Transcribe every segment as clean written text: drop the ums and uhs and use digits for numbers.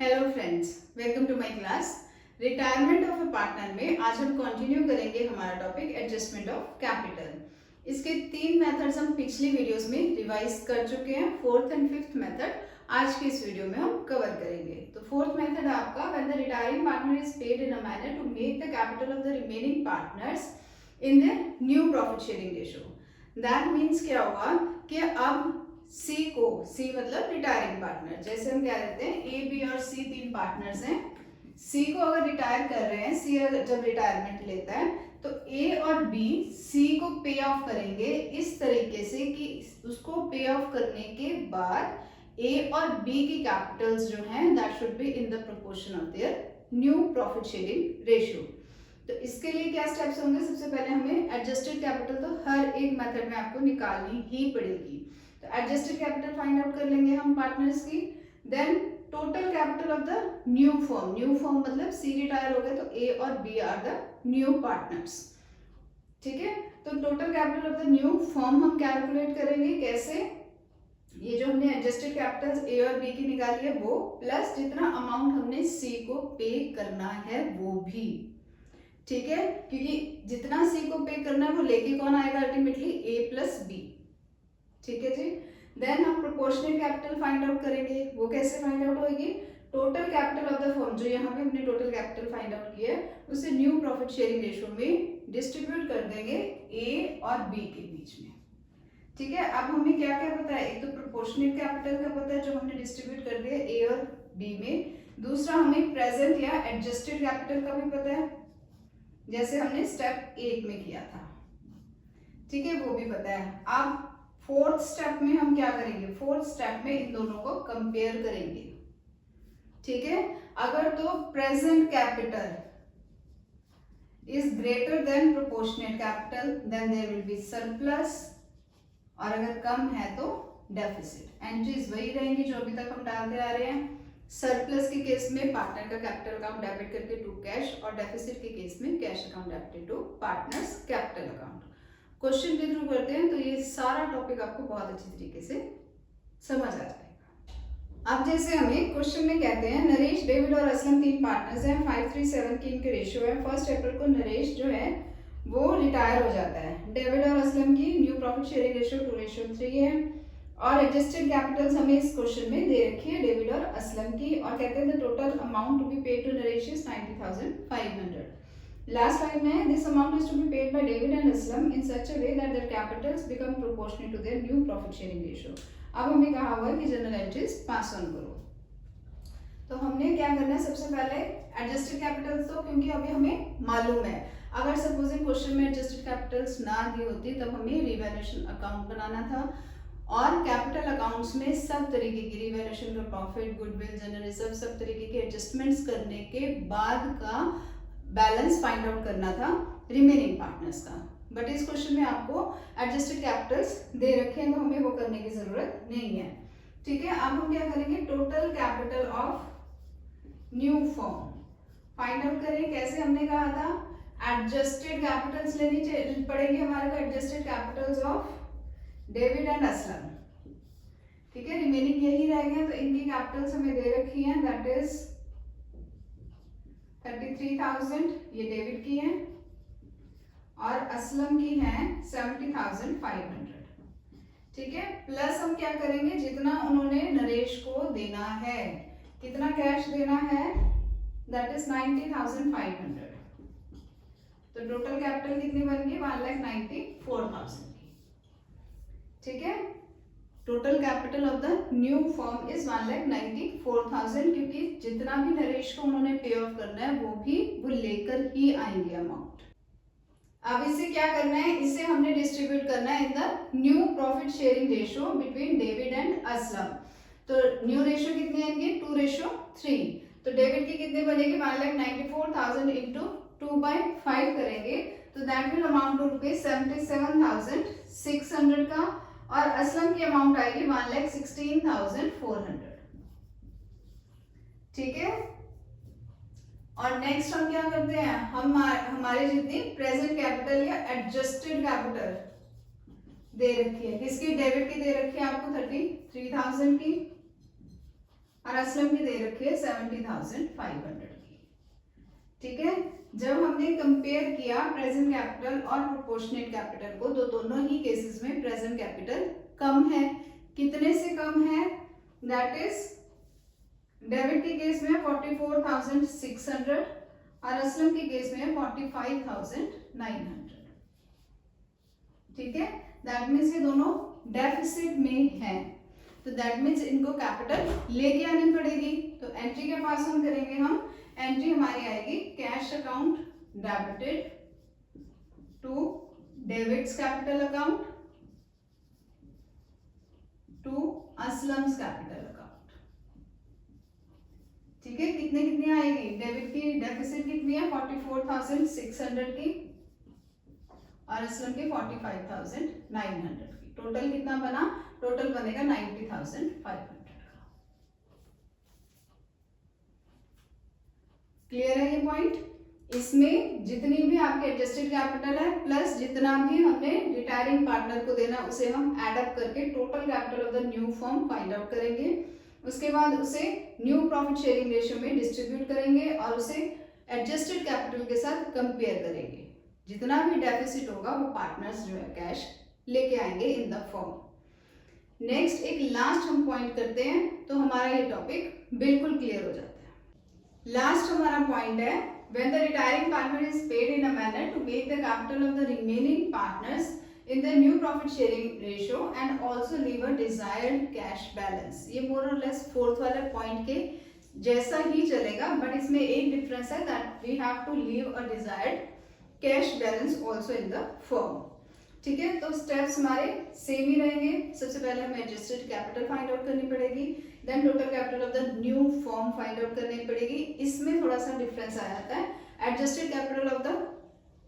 Hello friends, welcome to my class. Retirement of a partner में आज हम continue करेंगे हमारा टॉपिक एडजस्टमेंट ऑफ कैपिटल। इसके 3 मेथड्स हम पिछली वीडियोस में रिवाइज कर चुके हैं। फोर्थ एंड फिफ्थ मेथड आज की इस वीडियो में हम कवर करेंगे। तो फोर्थ मेथड आपका when the retiring partner is paid in a manner to make the capital of the remaining partners in the new profit sharing ratio. That means क्या होगा कि अब सी को, सी मतलब रिटायरिंग पार्टनर, जैसे हम क्या कहते हैं ए बी और सी 3 पार्टनर्स हैं। सी को अगर रिटायर कर रहे हैं, सी जब रिटायरमेंट लेता है तो ए और बी सी को पे ऑफ करेंगे इस तरीके से कि उसको पे ऑफ करने के बाद ए और बी की कैपिटल्स जो हैं that should be in the proportion of their new profit sharing ratio. तो इसके लिए क्या स्टेप्स होंगे? सबसे पहले हमें एडजस्टेड कैपिटल तो हर एक मेथड में आपको निकालनी ही पड़ेगी। तो एडजस्टेड कैपिटल फाइंड आउट कर लेंगे हम पार्टनर्स की। Then total capital of the new firm, new firm मतलब सी रिटायर हो गए तो ए और B are the new partners. ठीक है, तो total capital of the new firm हम कैलकुलेट करेंगे कैसे? ये जो हमने एडजस्टेड कैपिटल्स ए और बी की निकाली है वो प्लस जितना अमाउंट हमने सी को पे करना है वो भी। ठीक है, क्योंकि जितना सी को पे करना है वो लेके कौन आएगा? अल्टीमेटली ए प्लस बी। ठीक है जी। देन हम प्रोपोर्शनल कैपिटल फाइंड आउट करेंगे। वो कैसे फाइंड आउट होगी? Total capital of the firm, जो यहाँ पे हमने टोटल कैपिटल फाइंड आउट किया है उसे न्यू प्रॉफिट शेयरिंग रेशियो में डिस्ट्रीब्यूट कर देंगे ए और बी के बीच में। ठीक है, अब हमें क्या क्या पता है? एक तो प्रोपोर्शनल कैपिटल का पता है जो हमने डिस्ट्रीब्यूट कर दिया ए और बी में। दूसरा हमें प्रेजेंट या एडजस्टेड कैपिटल का भी पता है, जैसे हमने स्टेप 1 में किया था। ठीक है, वो भी पता है। अब फोर्थ स्टेप में हम क्या करेंगे? फोर्थ स्टेप में इन दोनों को कंपेयर करेंगे। ठीक है, अगर तो present capital is greater than proportionate capital then there will be surplus, और अगर कम है तो डेफिसिट। एंट्रीज वही रहेंगी जो अभी तक हम डालते आ रहे हैं। सरप्लस के केस में पार्टनर का कैपिटल अकाउंट डेबिट करके टू कैश, और डेफिसिट के केस में cash account debited to partners capital account. Question के थ्रू करते हैं तो ये सारा टॉपिक आपको बहुत अच्छी तरीके से समझ आ जाएगा। अब जैसे हमें क्वेश्चन में कहते हैं नरेश, डेविड और असलम 3 पार्टनर्स हैं, 5:3:7 की इनके रेशियो है। 1 अप्रैल को नरेश जो है वो रिटायर हो जाता है। डेविड और असलम की न्यू प्रॉफिट शेयरिंग रेशियो 2:3 है, और एडजस्टेड कैपिटल्स हमें इस क्वेश्चन में दे रखी है डेविड और असलम की, और कहते हैं the total amount to be paid to Naresh is 90,500। Last line में this amount is to be paid by David and Aslam in such a way that their capitals become proportional to their new profit sharing ratio. अब हमें कहा हुआ है कि general entries pass on करो। तो हमने क्या करना है? सबसे पहले एडजस्टेड कैपिटल्स, तो क्योंकि अभी हमें मालूम है, अगर सपोजिंग क्वेश्चन में एडजस्टेड कैपिटल्स ना दी होती तब हमें रिवैल्यूएशन अकाउंट बनाना था, और कैपिटल अकाउंट्स में सब तरीके की रिवैल्यूएशन का प्रॉफिट, गुडविल, जनरल रिजर्व, सब तरीके के एडजस्टमेंट्स करने के बाद का बैलेंस फाइंड आउट करना था रिमेनिंग पार्टनर्स का। बट इस क्वेश्चन में आपको एडजस्टेड कैपिटल्स दे रखे हैं तो हमें वो करने की जरूरत नहीं है। ठीक है, अब हम क्या करेंगे? Total capital of new firm find out करें। कैसे? हमने कहा था एडजस्टेड कैपिटल्स लेनी पड़ेगी हमारे को, adjusted Capitals of David and Aslam. ठीक है, रिमेनिंग यही रह गया, तो इनकी कैपिटल्स हमें दे रखी है, दैट इज 33,000 ये डेविड की है, और असलम की है 70,500। ठीक है, प्लस हम क्या करेंगे? जितना उन्होंने नरेश को देना है, कितना कैश देना है? That is 90,500। तो टोटल कैपिटल कितनी बन गई? 1,94,000 की। ठीक है, total capital of the new firm is 1,94,000, क्योंकि जितना भी नरेश को उन्होंने पे ऑफ करना है वो लेकर ही आएंगे अमाउंट। अब इसे क्या करना है? इसे हमने डिस्ट्रीब्यूट करना है इन the new profit sharing ratio between David and Aslam. तो न्यू रेशियो कितनी है इनकी? 2:3। तो डेविड की कितनी बनेगी? 1,94,000 इंटू 2/5 करेंगे तो that will amount to rupees 77,600 का, और असलम की अमाउंट आएगी 1,16,400। ठीक है, और नेक्स्ट हम क्या करते हैं? हम हमारी जितनी प्रेजेंट कैपिटल या एडजस्टेड कैपिटल दे रखी है, किसकी? डेबिट की दे रखी है आपको 33,000 की, और असलम की दे रखी है 70,500 की। ठीक है, जब हमने कंपेयर किया प्रेजेंट कैपिटल और प्रोपोर्शनेट कैपिटल को, तो दोनों ही केसेस में प्रेजेंट कैपिटल कम है। कितने से कम है? दैट इज डेबिट के केस में 44,600 और असलम के केस में 45,900। ठीक है, दैट मीन्स ये दोनों डेफिसिट में हैं, तो दैट मीन्स इनको कैपिटल लेके आनी पड़ेगी। तो एंट्री के पास हम करेंगे, हम एंट्री हमारी आएगी cash account debited to debits capital account to Aslam's capital account. ठीक है, कितने कितनी आएगी? डेबिट की डेफिसिट कितनी है? 44,600 की और असलम के 45,900 की। टोटल कितना बना? टोटल बनेगा 90,500। क्लियर है ये पॉइंट? इसमें जितनी भी आपके एडजस्टेड कैपिटल है प्लस जितना भी हमने रिटायरिंग पार्टनर को देना, उसे हम ऐड अप करके total capital of the new firm find out करेंगे। उसके बाद उसे न्यू प्रॉफिट शेयरिंग रेशियो में डिस्ट्रीब्यूट करेंगे और उसे एडजस्टेड कैपिटल के साथ कंपेयर करेंगे। जितना भी डेफिसिट होगा वो पार्टनर्स जो है कैश लेके आएंगे इन द फर्म। नेक्स्ट एक लास्ट हम पॉइंट करते हैं, तो हमारा ये टॉपिक बिल्कुल क्लियर हो जाता है। लास्ट हमारा पॉइंट है when the retiring partner is paid in a manner to make the capital of the remaining partners in the new profit sharing ratio and also leave a desired cash balance। ये more or less fourth वाले point के जैसा ही चलेगा, but इसमें एक difference है that we have to leave a desired cash balance also in the firm। ठीक है, तो स्टेप्स हमारे सेम ही रहेंगे। सबसे पहले हमें एडजस्टेड कैपिटल फाइंड आउट करनी पड़ेगी, then total capital of the new firm find out करनी पड़ेगी। इसमें थोड़ा सा डिफरेंस आ जाता है। Adjusted capital of the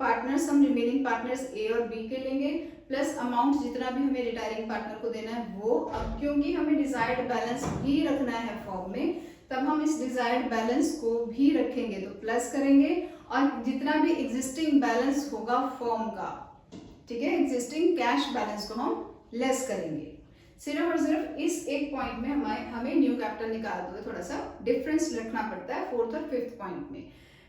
partners हम रिमेनिंग पार्टनर्स ए और बी के लेंगे, प्लस अमाउंट जितना भी हमें रिटायरिंग पार्टनर को देना है वो। अब क्योंकि हमें डिजायर्ड बैलेंस भी रखना है फॉर्म में, तब हम इस डिजायर्ड बैलेंस को भी रखेंगे, तो प्लस करेंगे और जितना भी एग्जिस्टिंग बैलेंस होगा फॉर्म का, ठीक है, एग्जिस्टिंग कैश बैलेंस को हम लेस करेंगे। सिर्फ और सिर्फ इस एक पॉइंट में हमें न्यू कैपिटल निकालते हुए थोड़ा सा डिफरेंस रखना पड़ता है फोर्थ और फिफ्थ पॉइंट में।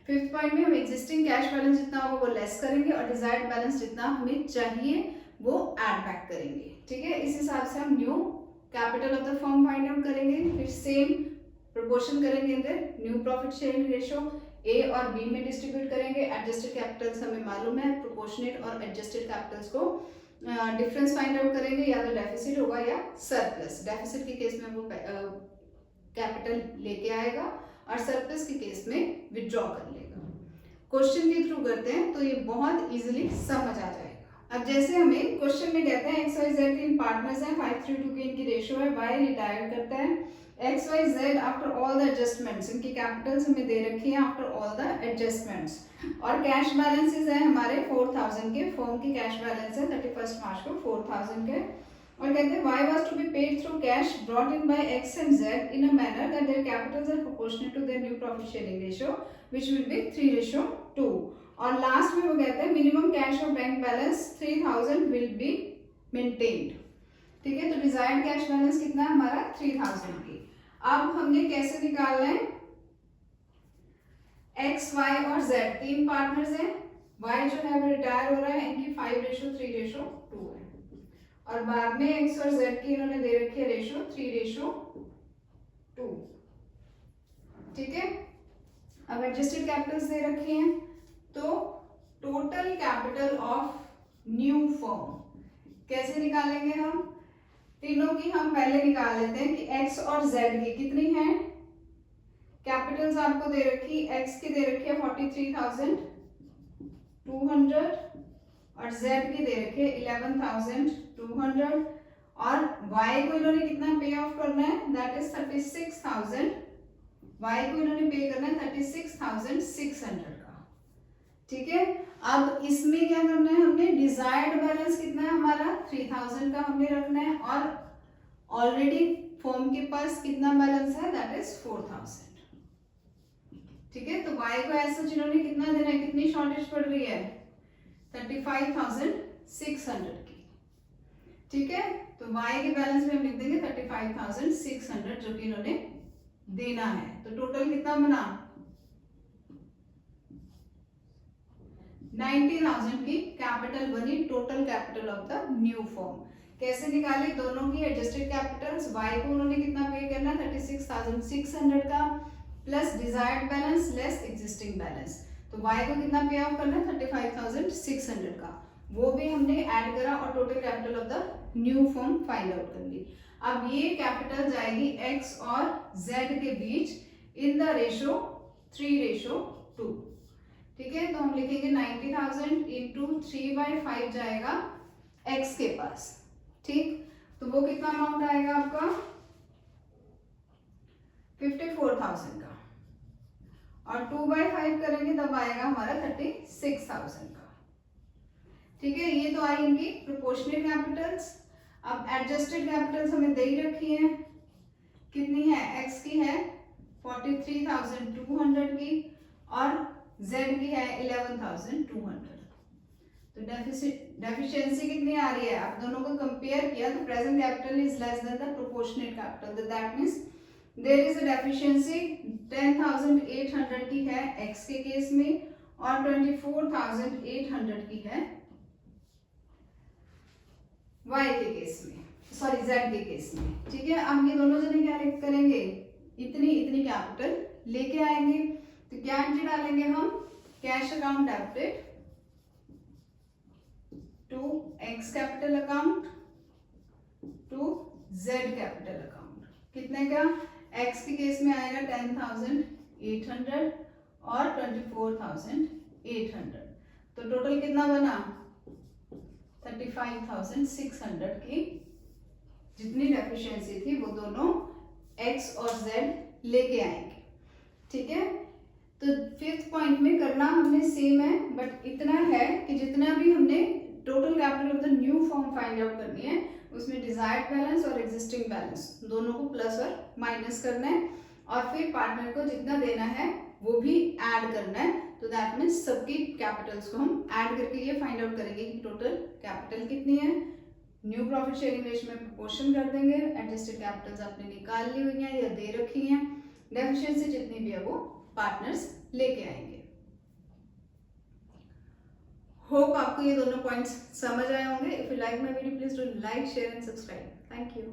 फिफ्थ पॉइंट में हम एग्जिस्टिंग कैश बैलेंस जितना होगा वो लेस करेंगे और डिजायर्ड बैलेंस जितना हमें चाहिए वो ऐड बैक करेंगे। ठीक है, इस हिसाब से हम new capital of the firm find out करेंगे। फिर सेम प्रोपोर्शन करेंगे इधर new profit sharing ratio A और बी में डिस्ट्रीब्यूट करेंगे। एडजस्टेड कैपिटल्स हमें मालूम है, प्रोपोर्शनेट और एडजस्टेड कैपिटल्स को डिफरेंस फाइंड आउट करेंगे, या तो डेफिसिट होगा या सरप्लस। डेफिसिट के केस में वो कैपिटल लेके आएगा और सरप्लस के केस में विड्रॉ कर लेगा। क्वेश्चन के थ्रू करते हैं तो ये बहुत इजीली समझ आ जाएगा। अब जैसे हमें क्वेश्चन में कहते हैं XYZ तीन पार्टनर्स हैं, 5:3 की इनकी रेशियो है, Y रिटायर करता है, XYZ after all the adjustments, इनकी कैपिटल्स हमें दे रखी है आफ्टर ऑल द एडजस्टमेंट्स, और कैश बैलेंसेस है हमारे 4,000 के। फर्म की कैश बैलेंस है 31 मार्च को 4,000 के, और कहते हैं Y was to be paid through cash brought in by X and Z in a manner that their capitals are proportionate to their new profit sharing ratio which will be 3:2। और last में वो कहते हैं minimum cash और bank balance 3,000 will be maintained। ठीक है, तो desired cash balance कितना है हमारा 3,000 की। अब हमने कैसे निकालना है? X, Y और Z तीन पार्टनर्स हैं। Y जो है वो रिटायर हो रहा है, इनकी 5:3:2 है, और बाद में X और Z की इन्होंने दे रखी है रेशियो 3:2। ठीक है, अब एडजस्टेड कैपिटल्स दे रखी हैं, तो total capital of new firm कैसे निकालेंगे हम? तीनों की हम पहले निकाल लेते हैं कि X और Z की कितनी है कैपिटल्स आपको दे रखी। X की दे रखी है 43,200 और Z की दे रखी है 11,200, और Y को इन्होंने कितना पे ऑफ करना है? That is 36,000। Y को इन्होंने पे करना है 36,600 का। ठीक है, अब इसमें क्या करना है हमने? डिजायर्ड बैलेंस कितना है हमारा 3,000 का हमने रखना है, और ऑलरेडी फर्म के पास कितना बैलेंस है? That is 4,000। ठीक है, तो Y को ऐसा जिन्होंने कितना देना है, कितनी शॉर्टेज पड़ रही है? 35,600 की। ठीक है, तो Y के बैलेंस में हम लिख देंगे 35,600 जो कि इन्होंने देना है। तो टोटल कितना बना 90,000 की कैपिटल बनी, total capital of the new form. कैसे निकाले दोनों की एडजस्टेड कैपिटल्स? वाई को उन्होंने कितना पे करना 36,600 का plus desired balance less existing balance. तो वाई को कितना पे ऑफ करना है 35,600 का, वो भी हमने ऐड करा और total capital of the new form find out कर ली। अब ये कैपिटल जाएगी एक्स और जेड के बीच इन द रेशो 3:2। ठीक है, तो हम लिखेंगे 90,000 इंटू 3/5 जाएगा x के पास। ठीक, तो वो कितना अमाउंट आएगा आपका 54,000 का, और 2/5 करेंगे तब आएगा हमारा 36,000 का। ठीक है, ये तो आई इनकी प्रोपोर्शनल कैपिटल्स। अब एडजस्टेड कैपिटल्स हमें दे ही रखी है, कितनी है x की है 43,200 की और z की है 11,200। तो डेफिशिएंसी कितनी आ रही है? आप दोनों को कंपेयर किया तो present capital is less than the proportionate capital, that means there is a deficiency 10,800 की है x के केस में और 24,800 की है y के केस में, सॉरी z के केस में। ठीक है, अब ये दोनों जने क्या करेंगे, इतनी इतनी कैपिटल लेके आएंगे। तो क्या एंट्री डालेंगे हम, cash account debited to X capital account to Z capital account. कितने का, एक्स के केस में आएगा 10,800 और 24,800। तो टोटल कितना बना 35,600 की जितनी डेफिशिएंसी थी वो दोनों एक्स और जेड लेके आएंगे। ठीक है, तो फिफ्थ पॉइंट में करना हमने सेम है, बट इतना है कि जितना भी हमने total capital of the new form find out करनी है उसमें डिजायर्ड बैलेंस और एग्जिस्टिंग बैलेंस दोनों को प्लस और माइनस करना है, और फिर पार्टनर को जितना देना है वो भी ऐड करना है। तो दैट मीन्स सबकी कैपिटल्स को हम ऐड करके ये फाइंड आउट करेंगे कि टोटल कैपिटल कितनी है। न्यू प्रॉफिट शेयरिंग रेशियो में प्रोपोर्शन कर देंगे, एडजस्टेड कैपिटल्स आपने निकाल ली हुई हैं या दे रखी हैं, डेफिशिएंसी जितनी भी है वो पार्टनर्स लेके आएंगे। होप आपको ये दोनों पॉइंट्स समझ आए होंगे। If you like my video please do like share and subscribe. Thank you.